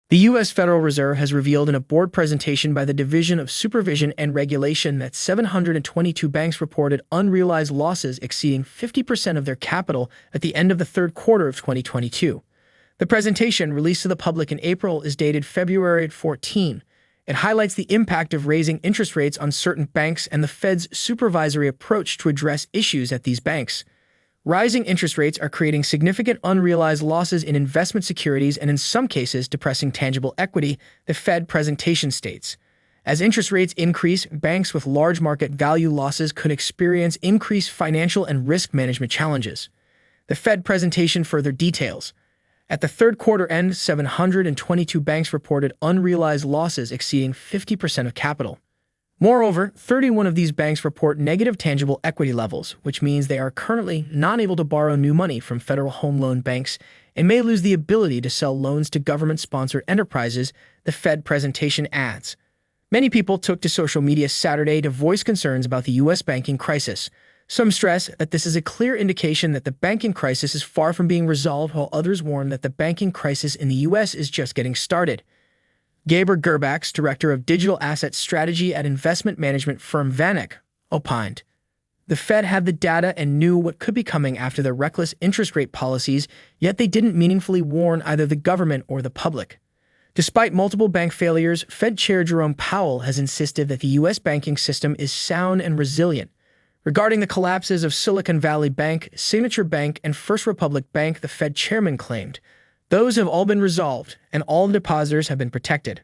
The U.S. Federal Reserve has revealed in a board presentation by the Division of Supervision and Regulation that 722 banks reported unrealized losses exceeding 50% of their capital at the end of the third quarter of 2022. The presentation, released to the public in April, is dated February 14. It highlights the impact of raising interest rates on certain banks and the Fed's supervisory approach to address issues at these banks. Rising interest rates are creating significant unrealized losses in investment securities and in some cases depressing tangible equity, the Fed presentation states. As interest rates increase, banks with large market value losses could experience increased financial and risk management challenges. The Fed presentation further details. At the third quarter end, 722 banks reported unrealized losses exceeding 50% of capital. Moreover, 31 of these banks report negative tangible equity levels, which means they are currently not able to borrow new money from federal home loan banks and may lose the ability to sell loans to government-sponsored enterprises, the Fed presentation adds. Many people took to social media Saturday to voice concerns about the U.S. banking crisis. Some stress that this is a clear indication that the banking crisis is far from being resolved, while others warn that the banking crisis in the U.S. is just getting started. Gaber Gerbachs, director of digital asset strategy at investment management firm Vanek, opined. The Fed had the data and knew what could be coming after their reckless interest rate policies, yet they didn't meaningfully warn either the government or the public. Despite multiple bank failures, Fed Chair Jerome Powell has insisted that the U.S. banking system is sound and resilient. Regarding the collapses of Silicon Valley Bank, Signature Bank, and First Republic Bank, the Fed chairman claimed, "Those have all been resolved, and all the depositors have been protected."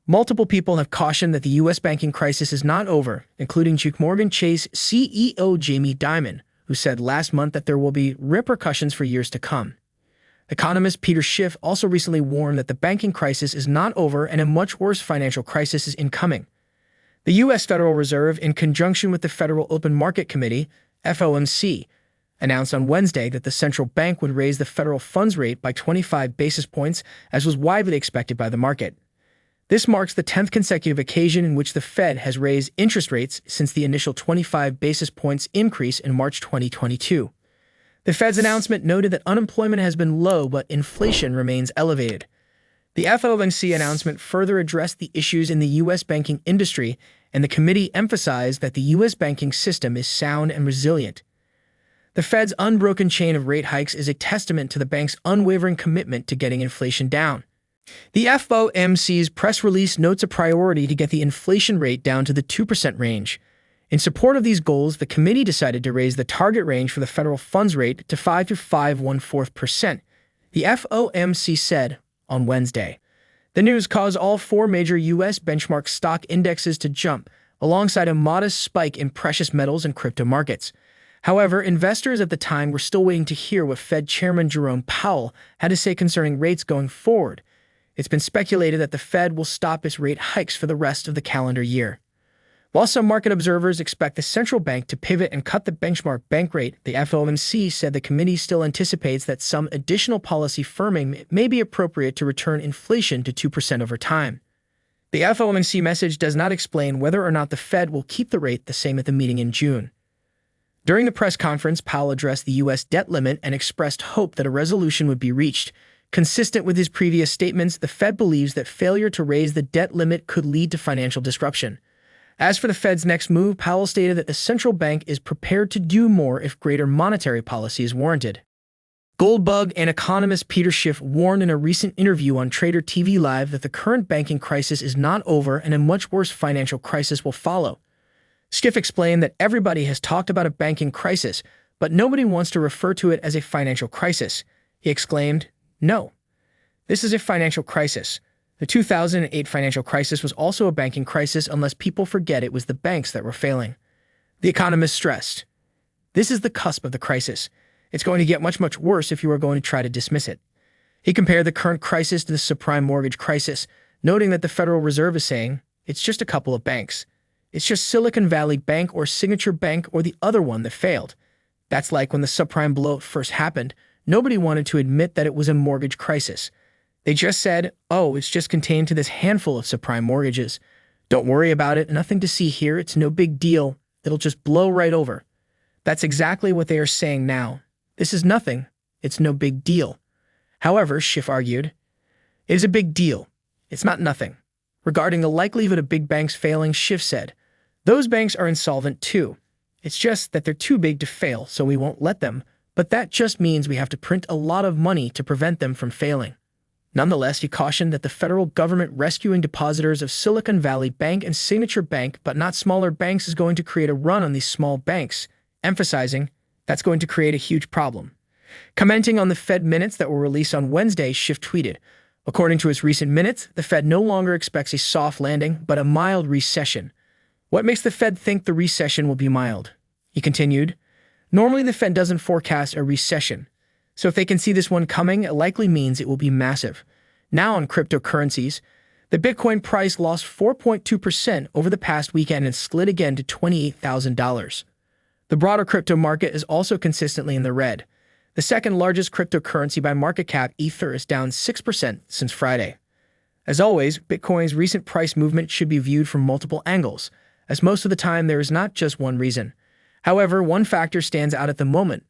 Multiple people have cautioned that the U.S. banking crisis is not over, including JPMorgan Chase CEO Jamie Dimon, who said last month that there will be repercussions for years to come. Economist Peter Schiff also recently warned that the banking crisis is not over and a much worse financial crisis is incoming. The U.S. Federal Reserve, in conjunction with the Federal Open Market Committee, FOMC, announced on Wednesday that the central bank would raise the federal funds rate by 25 basis points, as was widely expected by the market. This marks the 10th consecutive occasion in which the Fed has raised interest rates since the initial 25 basis points increase in March 2022. The Fed's announcement noted that unemployment has been low, but inflation remains elevated. The FOMC announcement further addressed the issues in the U.S. banking industry, and the committee emphasized that the U.S. banking system is sound and resilient. The Fed's unbroken chain of rate hikes is a testament to the bank's unwavering commitment to getting inflation down. The FOMC's press release notes a priority to get the inflation rate down to the 2% range. In support of these goals, the committee decided to raise the target range for the federal funds rate to 5 to 5.14%, the FOMC said on Wednesday. The news caused all four major U.S. benchmark stock indexes to jump, alongside a modest spike in precious metals and crypto markets. However, investors at the time were still waiting to hear what Fed Chairman Jerome Powell had to say concerning rates going forward. It's been speculated that the Fed will stop its rate hikes for the rest of the calendar year. While some market observers expect the central bank to pivot and cut the benchmark bank rate, the FOMC said the committee still anticipates that some additional policy firming may be appropriate to return inflation to 2% over time. The FOMC message does not explain whether or not the Fed will keep the rate the same at the meeting in June. During the press conference, Powell addressed the U.S. debt limit and expressed hope that a resolution would be reached. Consistent with his previous statements, the Fed believes that failure to raise the debt limit could lead to financial disruption. As for the Fed's next move, Powell stated that the central bank is prepared to do more if greater monetary policy is warranted. Goldbug and economist Peter Schiff warned in a recent interview on Trader TV Live that the current banking crisis is not over and a much worse financial crisis will follow. Schiff explained that everybody has talked about a banking crisis, but nobody wants to refer to it as a financial crisis. He exclaimed, "No, this is a financial crisis. The 2008 financial crisis was also a banking crisis unless people forget it was the banks that were failing." The economist stressed, "This is the cusp of the crisis. It's going to get much, much worse if you are going to try to dismiss it." He compared the current crisis to the subprime mortgage crisis, noting that the Federal Reserve is saying, "It's just a couple of banks. It's just Silicon Valley Bank or Signature Bank or the other one that failed." That's like when the subprime blowout first happened. Nobody wanted to admit that it was a mortgage crisis. They just said, "Oh, it's just contained to this handful of subprime mortgages. Don't worry about it. Nothing to see here. It's no big deal. It'll just blow right over." That's exactly what they are saying now. This is nothing. It's no big deal. However, Schiff argued, it is a big deal. It's not nothing. Regarding the likelihood of big banks failing, Schiff said, "Those banks are insolvent too. It's just that they're too big to fail, so we won't let them, but that just means we have to print a lot of money to prevent them from failing." Nonetheless, he cautioned that the federal government rescuing depositors of Silicon Valley Bank and Signature Bank, but not smaller banks, is going to create a run on these small banks, emphasizing that's going to create a huge problem. Commenting on the Fed minutes that were released on Wednesday, Schiff tweeted, "According to its recent minutes, the Fed no longer expects a soft landing, but a mild recession. What makes the Fed think the recession will be mild?" He continued, "Normally the Fed doesn't forecast a recession. So if they can see this one coming, it likely means it will be massive." Now on cryptocurrencies, the Bitcoin price lost 4.2% over the past weekend and slid again to $28,000. The broader crypto market is also consistently in the red. The second largest cryptocurrency by market cap, Ether, is down 6% since Friday. As always, Bitcoin's recent price movement should be viewed from multiple angles, as most of the time there is not just one reason. However, one factor stands out at the moment: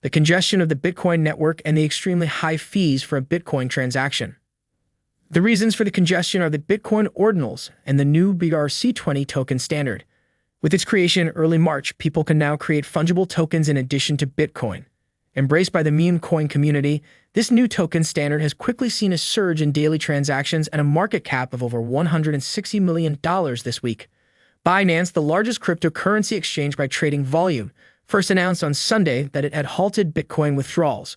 the congestion of the Bitcoin network and the extremely high fees for a Bitcoin transaction. The reasons for the congestion are the Bitcoin ordinals and the new BRC20 token standard. With its creation in early March, people can now create fungible tokens in addition to Bitcoin. Embraced by the meme coin community, this new token standard has quickly seen a surge in daily transactions and a market cap of over $160 million this week. Binance, the largest cryptocurrency exchange by trading volume, first announced on Sunday that it had halted Bitcoin withdrawals.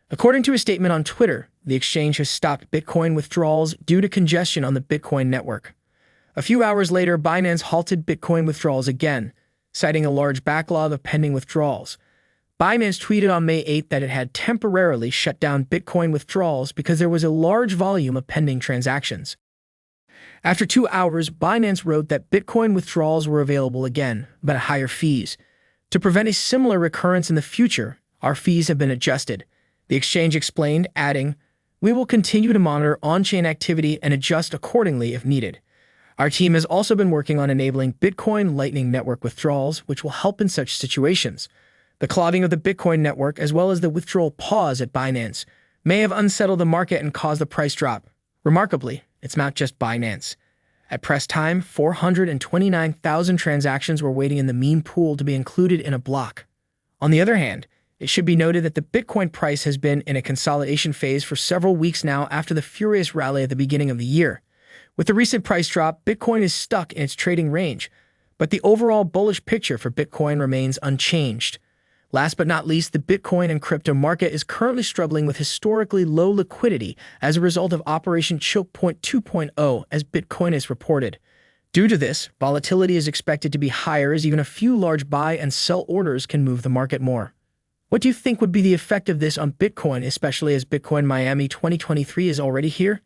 According to a statement on Twitter, the exchange has stopped Bitcoin withdrawals due to congestion on the Bitcoin network. A few hours later, Binance halted Bitcoin withdrawals again, citing a large backlog of pending withdrawals. Binance tweeted on May 8 that it had temporarily shut down Bitcoin withdrawals because there was a large volume of pending transactions. After 2 hours, Binance wrote that Bitcoin withdrawals were available again, but at higher fees. "To prevent a similar recurrence in the future, our fees have been adjusted," the exchange explained, adding, "We will continue to monitor on-chain activity and adjust accordingly if needed. Our team has also been working on enabling Bitcoin Lightning Network withdrawals, which will help in such situations." The clogging of the Bitcoin network, as well as the withdrawal pause at Binance, may have unsettled the market and caused the price drop. Remarkably, it's not just Binance. At press time, 429,000 transactions were waiting in the meme pool to be included in a block. On the other hand, it should be noted that the Bitcoin price has been in a consolidation phase for several weeks now after the furious rally at the beginning of the year. With the recent price drop, Bitcoin is stuck in its trading range, but the overall bullish picture for Bitcoin remains unchanged. Last but not least, the Bitcoin and crypto market is currently struggling with historically low liquidity as a result of Operation Choke Point 2.0, as Bitcoin is reported. Due to this, volatility is expected to be higher as even a few large buy and sell orders can move the market more. What do you think would be the effect of this on Bitcoin, especially as Bitcoin Miami 2023 is already here?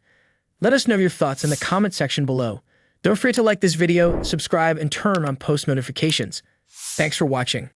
Let us know your thoughts in the comment section below. Don't forget to like this video, subscribe, and turn on post notifications. Thanks for watching.